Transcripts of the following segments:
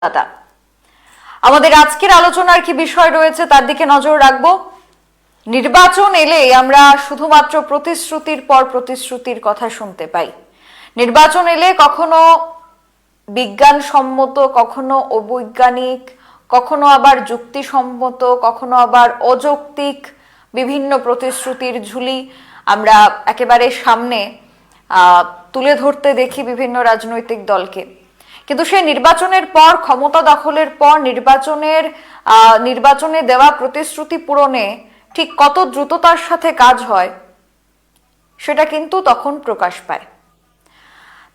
দাদা, আমাদের আজকের আলোচনার কি বিষয় রয়েছে তার দিকে নজর রাখবো। নির্বাচন এলে আমরা শুধুমাত্র প্রতিশ্রুতির পর প্রতিশ্রুতির কথা শুনতে পাই। নির্বাচন এলে কখনো বিজ্ঞানসম্মত, কখনো অবৈজ্ঞানিক, কখনো আবার যুক্তিসম্মত, কখনো আবার অযৌক্তিক বিভিন্ন প্রতিশ্রুতির ঝুলি আমরা একেবারে সামনে তুলে ধরতে দেখি বিভিন্ন রাজনৈতিক দলকে। কিন্তু সেই নির্বাচনের পর, ক্ষমতা দখলের পর নির্বাচনে দেওয়া প্রতিশ্রুতি পূরণে ঠিক কত দ্রুততার সাথে কাজ হয় সেটা কিন্তু তখন প্রকাশ পায়।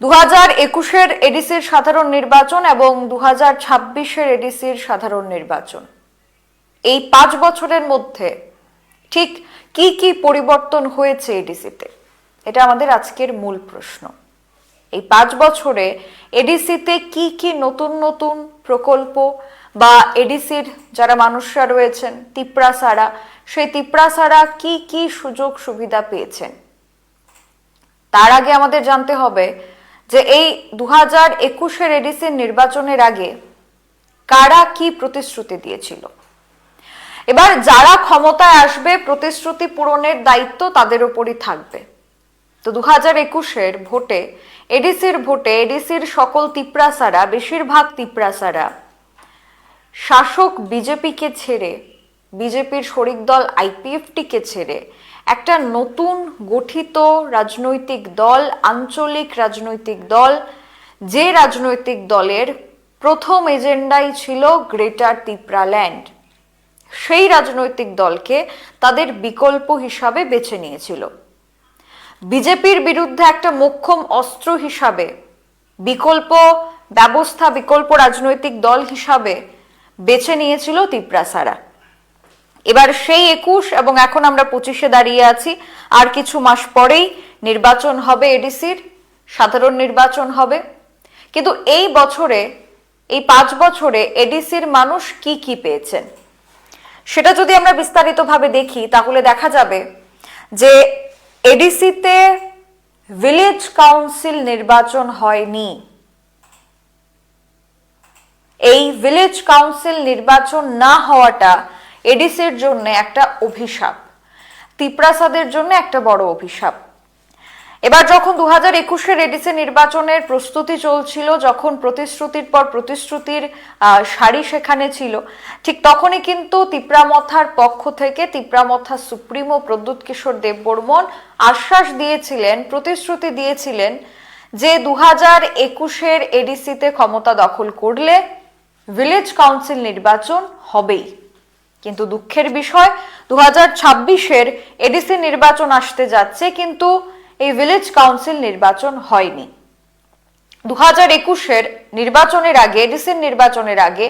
2021-এর এডিসির সাধারণ নির্বাচন এবং 2026-এর এডিসির সাধারণ নির্বাচন, এই 5 বছরের মধ্যে ঠিক কি কি পরিবর্তন হয়েছে এডিসিতে, এটা আমাদের আজকের মূল প্রশ্ন। এই 5 বছরে এডিসিতে কি কি নতুন নতুন প্রকল্প বা এডিসির যারা মানুষরা রয়েছেন তিপ্রাসারা, সেই তিপ্রাসারা কি কি সুযোগ সুবিধা পেয়েছেন। তার আগে আমাদের জানতে হবে যে এই 2021-এর এডিসির নির্বাচনের আগে কারা কি প্রতিশ্রুতি দিয়েছিল। এবার যারা ক্ষমতায় আসবে প্রতিশ্রুতি পূরণের দায়িত্ব তাদের উপরই থাকবে। তো 2021-এর ভোটে, এডিসির সকল তিপ্রাসারা, বেশিরভাগ তিপ্রাসারা শাসক বিজেপিকে ছেড়ে, বিজেপির শরিক দল আইপিএফটিকে ছেড়ে একটা নতুন গঠিত রাজনৈতিক দল, আঞ্চলিক রাজনৈতিক দল, যে রাজনৈতিক দলের প্রথম এজেন্ডাই ছিল গ্রেটার তিপ্রাল্যান্ড, সেই রাজনৈতিক দলকে তাদের বিকল্প হিসাবে বেছে নিয়েছিল। বিজেপির বিরুদ্ধে একটা মোক্ষম অস্ত্র হিসাবে, বিকল্প ব্যবস্থা, বিকল্প রাজনৈতিক দল হিসাবে বেছে নিয়েছিল তিপ্রাসারা। এবার সেই 21 এবং এখন আমরা 25-এ দাঁড়িয়ে আছি। আর কিছু মাস পরেই নির্বাচন হবে, এডিসির সাধারণ নির্বাচন হবে। কিন্তু এই বছরে, এই 5 বছরে এডিসির মানুষ কি কি পেয়েছেন সেটা যদি আমরা বিস্তারিতভাবে দেখি তাহলে দেখা যাবে যে এডিসিতে ভিলেজ কাউন্সিল নির্বাচন হয়নি। এই ভিলেজ কাউন্সিল নির্বাচন না হওয়াটা এডিসির জন্য একটা অভিশাপ, তিপ্রাসাদের জন্য একটা বড় অভিশাপ। এবার যখন 2021-এর এডিসি নির্বাচনের প্রস্তুতি চলছিল, যখন প্রতিশ্রুতির পর প্রতিশ্রুতির সারি সেখানে ছিল, ঠিক তখনই কিন্তু তিপ্রামথার পক্ষ থেকে তিপ্রামথা সুপ্রিমো প্রদ্যুৎ কিশোর দেববর্মন আশ্বাস দিয়েছিলেন, প্রতিশ্রুতি দিয়েছিলেন যে 2021-এর এডিসিতে ক্ষমতা দখল করলে ভিলেজ কাউন্সিল নির্বাচন হবেই। কিন্তু দুঃখের বিষয় 2026-এর এডিসি নির্বাচন আসতে যাচ্ছে, কিন্তু এই ভিলেজ কাউন্সিল নির্বাচন হয়নি। 2021-এর নির্বাচনের আগে, এডিসির নির্বাচনের আগে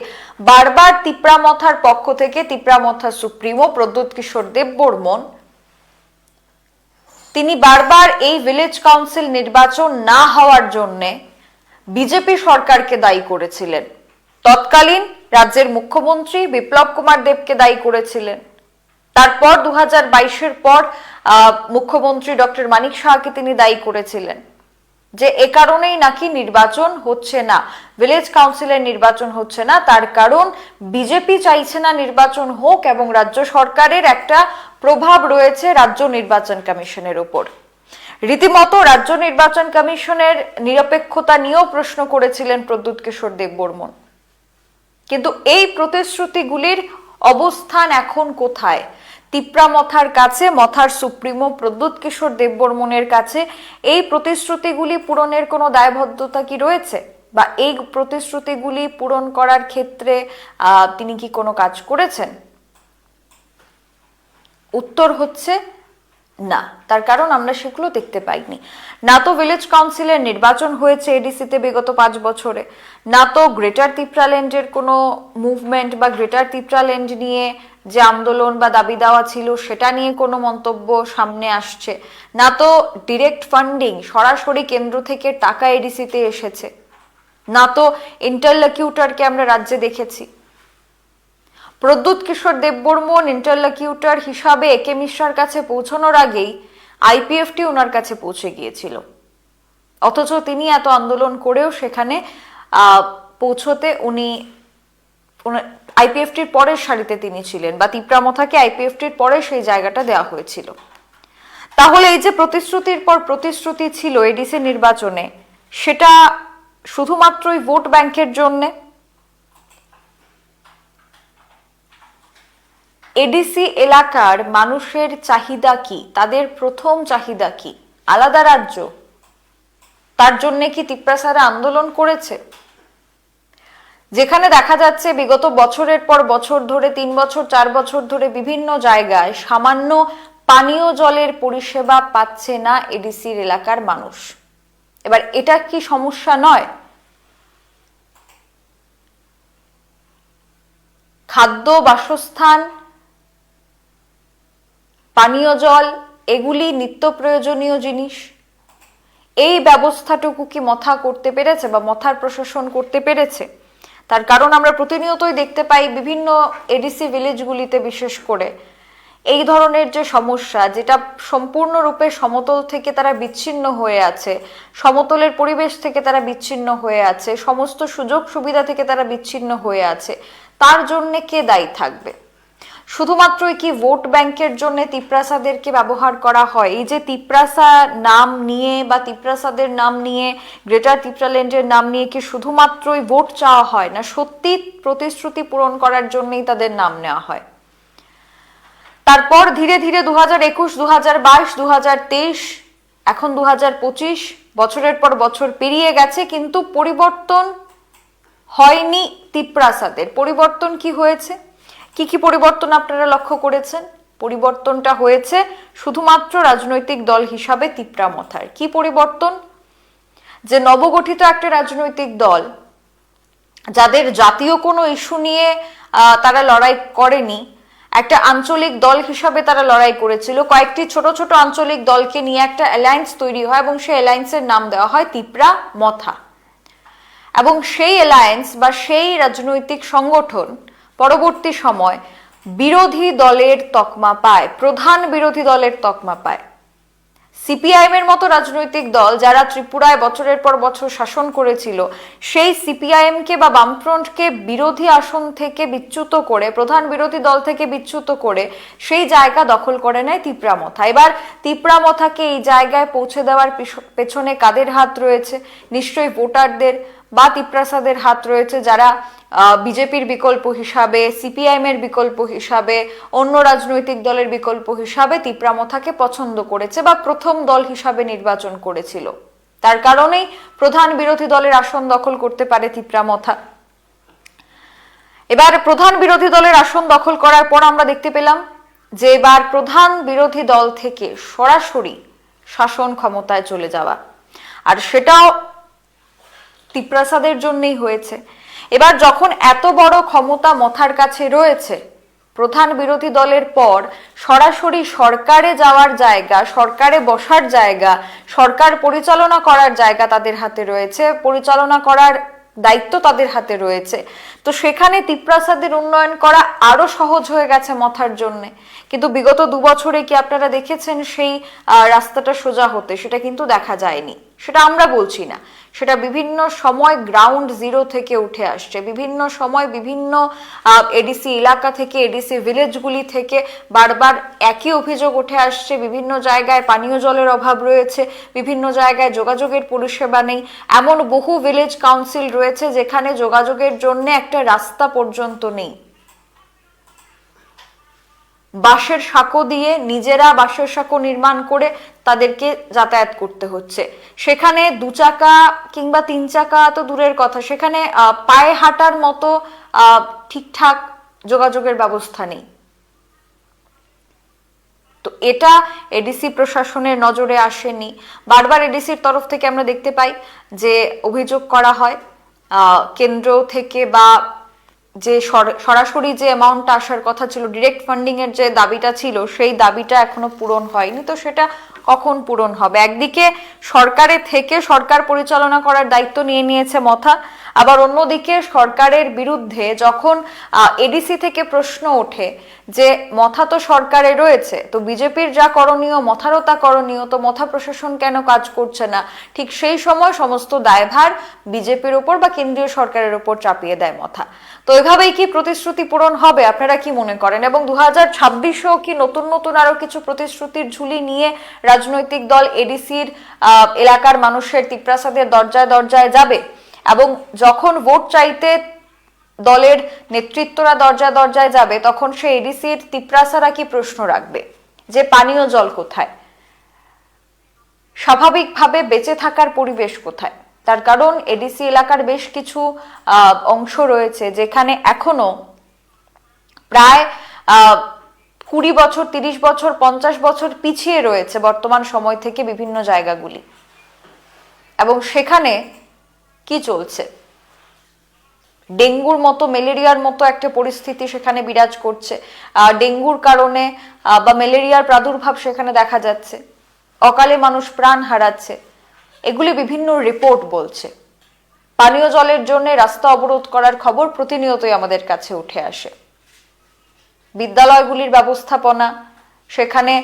বারবার তিপ্রামথার পক্ষ থেকে তিপ্রামথা সুপ্রিমো প্রদ্যুৎ কিশোর দেববর্মন তিনি বারবার এই ভিলেজ কাউন্সিল নির্বাচন না হওয়ার জন্য বিজেপি সরকারকে দায়ী করেছিলেন। তৎকালীন রাজ্যের মুখ্যমন্ত্রী বিপ্লব কুমার দেবকে দায়ী করেছিলেন। তারপর 2022-এর পর মুখ্যমন্ত্রী ডক্টর মানিক সাহাকে তিনি দায়ী করেছিলেন যে এ কারণেই নাকি নির্বাচন হচ্ছে না, ভিলেজ কাউন্সিলের নির্বাচন হচ্ছে না, তার কারণ বিজেপি চাইছে না নির্বাচন হোক এবং রাজ্য সরকারের একটা প্রভাব রয়েছে রাজ্য নির্বাচন কমিশনের উপর। রীতিমতো রাজ্য নির্বাচন কমিশনের নিরপেক্ষতা নিয়েও প্রশ্ন করেছিলেন প্রদ্যুৎ কিশোর দেববর্মন। কিন্তু এই প্রতিশ্রুতিগুলির অবস্থান এখন কোথায়? তিপ্রামথার কাছে, মথার সুপ্রিমো প্রদ্যুৎ কিশোর দেববর্মনের কাছে এই প্রতিশ্রুতিগুলি পূরণের কোনো দায়বদ্ধতা কি রয়েছে, বা এই প্রতিশ্রুতিগুলি পূরণ করার ক্ষেত্রে তিনি কি কোনো কাজ করেছেন? উত্তর হচ্ছে না। তার কারণ আমরা সেগুলো দেখতে পাইনি। না তো ভিলেজ কাউন্সিলের নির্বাচন হয়েছে এডিসিতে বিগত 5 বছরে, না তো গ্রেটার তিপ্রাল্যান্ডের কোনো মুভমেন্ট বা গ্রেটার তিপ্রাল্যান্ড নিয়ে যে আন্দোলন বা দাবি দেওয়া ছিল সেটা নিয়ে কোনো মন্তব্য সামনে আসছে, না তো ডিরেক্ট ফান্ডিং, সরাসরি কেন্দ্র থেকে টাকা এডিসিতে এসেছে, না তো ইন্টারলকিউটরকে আমরা রাজ্যে দেখেছি। প্রদ্যুৎ কিশোর দেববর্মন ইন্টারলকিউটর হিসাবে একে মিশ্রার কাছে পৌঁছানোর আগেই আইপিএফটি ওনার কাছে পৌঁছে গিয়েছিল, অথচ তিনি এত আন্দোলন করেও সেখানে পৌঁছতে উনি আইপিএফটির পরের সারিতে তিনি ছিলেন, বা তিপ্রামথাকে আইপিএফটির পরে সেই জায়গাটা দেওয়া হয়েছিল। তাহলে এই যে প্রতিশ্রুতির পর প্রতিশ্রুতি ছিল এডিসি নির্বাচনে, সেটা শুধুমাত্রই ভোট ব্যাংকের জন্যে? এডিসি এলাকার মানুষের চাহিদা কি? তাদের প্রথম চাহিদা কি? আলাদা রাজ্য, তার জন্য কি তিপ্রাসারা আন্দোলন করেছে? যেখানে দেখা যাচ্ছে বিগত বছরের পর বছর ধরে, 3 বছর 4 বছর ধরে বিভিন্ন জায়গায় সামান্য পানীয় জলের পরিষেবা পাচ্ছে না এডিসির এলাকার মানুষ। এবার এটা কি সমস্যা নয়? খাদ্য, বাসস্থান, পানীয় জল, এগুলি নিত্য প্রয়োজনীয় জিনিস। এই ব্যবস্থাটুকু কি মথা করতে পেরেছে বা মথার প্রশাসন করতে পেরেছে? তার কারণ আমরা প্রতিনিয়তই দেখতে পাই বিভিন্ন এডিসি ভিলেজগুলিতে বিশেষ করে এই ধরনের যে সমস্যা, যেটা সম্পূর্ণরূপে সমতল থেকে তারা বিচ্ছিন্ন হয়ে আছে, সমতলের পরিবেশ থেকে তারা বিচ্ছিন্ন হয়ে আছে, সমস্ত সুযোগ সুবিধা থেকে তারা বিচ্ছিন্ন হয়ে আছে, তার জন্য কে দায়ী থাকবে? শুধুমাত্রই কি ভোট ব্যাংকের জন্য তিপ্রাসাদেরকে ব্যবহার করা হয়? এই যে তিপ্রাসা নাম নিয়ে বা তিপ্রাসাদের নাম নিয়ে, গ্রেটার তিপ্রাল্যান্ডের নাম নিয়ে কি শুধুমাত্রই ভোট চাওয়া হয়, না সত্যি প্রতিশ্রুতি পূরণ করার জন্যই তাদের নাম নেওয়া হয়? তারপর ধীরে ধীরে 2021, 2022, 2023, এখন 2025, বছরের পর বছর পেরিয়ে গেছে, কিন্তু পরিবর্তন হয়নি তিপ্রাসাদের। পরিবর্তন কি হয়েছে? কি কি পরিবর্তন আপনারা লক্ষ্য করেছেন? পরিবর্তনটা হয়েছে শুধুমাত্র রাজনৈতিক দল হিসাবে তিপ্রামথার। কি পরিবর্তন? যে নবগঠিত একটা রাজনৈতিক দল, যাদের জাতীয় কোনো ইস্যু নিয়ে তারা লড়াই করেনি, একটা আঞ্চলিক দল হিসাবে তারা লড়াই করেছিল, কয়েকটি ছোট ছোট আঞ্চলিক দলকে নিয়ে একটা অ্যালায়েন্স তৈরি হয় এবং সেই অ্যালায়েন্সের নাম দেওয়া হয় তিপ্রামথা। এবং সেই অ্যালায়েন্স বা সেই রাজনৈতিক সংগঠন পরবর্তী সময় বিরোধী দলের তকমা পায়, প্রধান বিরোধী দলের তকমা পায়। সিপিআইএম এর মতো রাজনৈতিক দল যারা ত্রিপুরায় বছরের পর বছর শাসন করেছিল, সেই সিপিআইএম কে বা বামফ্রন্টকে বিরোধী আসন থেকে বিচ্যুত করে, প্রধান বিরোধী দল থেকে বিচ্যুত করে সেই জায়গা দখল করে নেয় তিপ্রামথা। এবার তিপ্রামথাকে এই জায়গায় পৌঁছে দেওয়ার পেছনে কাদের হাত রয়েছে? নিশ্চয়ই ভোটারদের বা তিপ্রাসাদের হাত রয়েছে, যারা বিজেপির বিকল্প হিসাবে, সিপিআইএম এর বিকল্প হিসাবে, অন্য রাজনৈতিক দলের বিকল্প হিসাবে তিপ্রামথাকে পছন্দ করেছে বা প্রথম দল হিসাবে নির্বাচন করেছিল। তার কারণেই প্রধান বিরোধী দলের আসন দখল করতে পারে তিপ্রামথা। এবার প্রধান বিরোধী দলের আসন দখল করার পর আমরা দেখতে পেলাম যে এবার প্রধান বিরোধী দল থেকে সরাসরি শাসন ক্ষমতায় চলে যাওয়া, আর সেটাও তিপ্রাসাদের জন্যই হয়েছে। এবার যখন এত বড় ক্ষমতা মথার কাছে রয়েছে, প্রধান বিরোধী দলের পর সরাসরি সরকারে যাওয়ার জায়গা, সরকারে বসার জায়গা, সরকার পরিচালনা করার জায়গা তাদের হাতে রয়েছে, পরিচালনা করার দায়িত্ব তাদের হাতে রয়েছে, তো সেখানে তিপ্রাসাদের উন্নয়ন করা আরো সহজ হয়ে গেছে মথার জন্য। কিন্তু বিগত 2 বছরে কি আপনারা দেখেছেন সেই রাস্তাটা সোজা হতে? সেটা কিন্তু দেখা যায়নি। সেটা আমরা বলছি না, সেটা বিভিন্ন সময় গ্রাউন্ড জিরো থেকে উঠে আসছে, বিভিন্ন সময় বিভিন্ন এডিসি এলাকা থেকে, এডিসি ভিলেজগুলি থেকে বারবার একই অভিযোগ উঠে আসছে। বিভিন্ন জায়গায় পানীয় জলের অভাব রয়েছে, বিভিন্ন জায়গায় যোগাযোগের পরিষেবা নেই। এমন বহু ভিলেজ কাউন্সিল রয়েছে যেখানে যোগাযোগের জন্য একটা রাস্তা পর্যন্ত নেই। বাঁশের সাঁকো দিয়ে, নিজেরা বাঁশের সাঁকো নির্মাণ করে তাদেরকে যাতায়াত করতে হচ্ছে। সেখানে 2 চাকা কিংবা 3 চাকা তো দূরের কথা, সেখানে পায়ে হাঁটার মতো ঠিকঠাক যোগাযোগের ব্যবস্থা নেই। তো এটা এডিসি প্রশাসনের নজরে আসেনি। বারবার এডিসির তরফ থেকে আমরা দেখতে পাই যে অভিযোগ করা হয় কেন্দ্র থেকে বা যে সরাসরি যে অ্যামাউন্টটা আসার কথা ছিল, ডিরেক্ট ফান্ডিং এর যে দাবিটা ছিল, সেই দাবিটা এখনো পূরণ হয়নি। তো সেটা কখন পূরণ হবে? একদিকে সরকারের থেকে সরকার পরিচালনা করার দায়িত্ব নিয়ে নিয়েছে মথা, আবার অন্যদিকে সরকারের বিরুদ্ধে যখন এডিসি থেকে প্রশ্ন ওঠে যে মথা তো সরকারে রয়েছে, তো বিজেপির যা করণীয় মথারও তা করণীয়, তো মথা প্রশাসন কেন কাজ করছে না, ঠিক সেই সময় সমস্ত দায়ভার বিজেপির উপর বা কেন্দ্রীয় সরকারের উপর চাপিয়ে দেয় মথা। তো এভাবেই কি প্রতিশ্রুতি পূরণ হবে, আপনারা কি মনে করেন? এবং 2026-এও কি নতুন নতুন আরো কিছু প্রতিশ্রুতির ঝুলি নিয়ে রাজনৈতিক দল এডিসির এলাকার মানুষের তিপ্রাসাদের দরজায় দরজায় যাবে? এবং যখন ভোট চাইতে দলের নেতৃত্বরা দরজায় দরজায় যাবে, তখন সে এডিসির তিপ্রাসারা কি প্রশ্ন রাখবে যে পানীয় জল কোথায়, স্বাভাবিকভাবে বেঁচে থাকার পরিবেশ কোথায়? তার কারণ এডিসি এলাকার বেশ কিছু অংশ রয়েছে যেখানে এখনো প্রায় 20 বছর, 30 বছর, 50 বছর পিছিয়ে রয়েছে বর্তমান সময় থেকে বিভিন্ন জায়গাগুলি। এবং সেখানে কি চলছে? ডেঙ্গুর মতো, ম্যালেরিয়ার মতো একটা পরিস্থিতি সেখানে বিরাজ করছে। ডেঙ্গুর কারণে বা ম্যালেরিয়ার প্রাদুর্ভাব সেখানে দেখা যাচ্ছে, অকালে মানুষ প্রাণ হারাচ্ছে, এগুলি বিভিন্ন রিপোর্ট বলছে। পানীয় জলের জন্য রাস্তা অবরোধ করার খবর প্রতিনিয়তই আমাদের কাছে উঠে আসে। বিদ্যালয়গুলির ব্যবস্থাপনা, সেখানে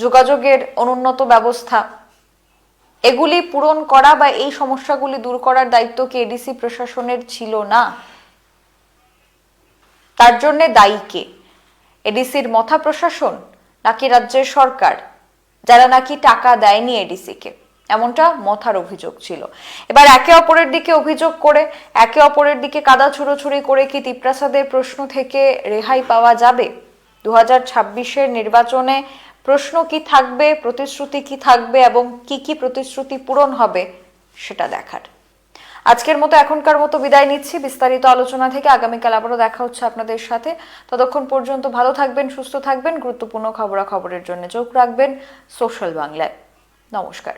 যোগাযোগের অনুন্নত ব্যবস্থা, এগুলি পূরণ করা বা এই সমস্যাগুলি দূর করার দায়িত্ব কি এডিসি প্রশাসনের ছিল না? তার জন্য দায়ী কে? এডিসির মথা প্রশাসন নাকি রাজ্যের সরকার, যারা নাকি টাকা দেয়নি এডিসিকে? এমনটা মথার অভিযোগ ছিল। এবার একে অপরের দিকে অভিযোগ করে, একে অপরের দিকে কাদা ছুড়োছুড়ি করে কি তিপ্রাসাদের প্রশ্ন থেকে রেহাই পাওয়া যাবে? 2026-এর নির্বাচনে প্রশ্ন কি থাকবে, প্রতিশ্রুতি কি থাকবে এবং কি কি প্রতিশ্রুতি পূরণ হবে সেটা দেখার। আজকের মতো এখনকার মতো বিদায় নিচ্ছি। বিস্তারিত আলোচনা থেকে আগামীকাল আবারও দেখা হচ্ছে আপনাদের সাথে। ততক্ষণ পর্যন্ত ভালো থাকবেন, সুস্থ থাকবেন। গুরুত্বপূর্ণ খবরাখবরের জন্য চোখ রাখবেন সোশ্যাল বাংলায়। নমস্কার।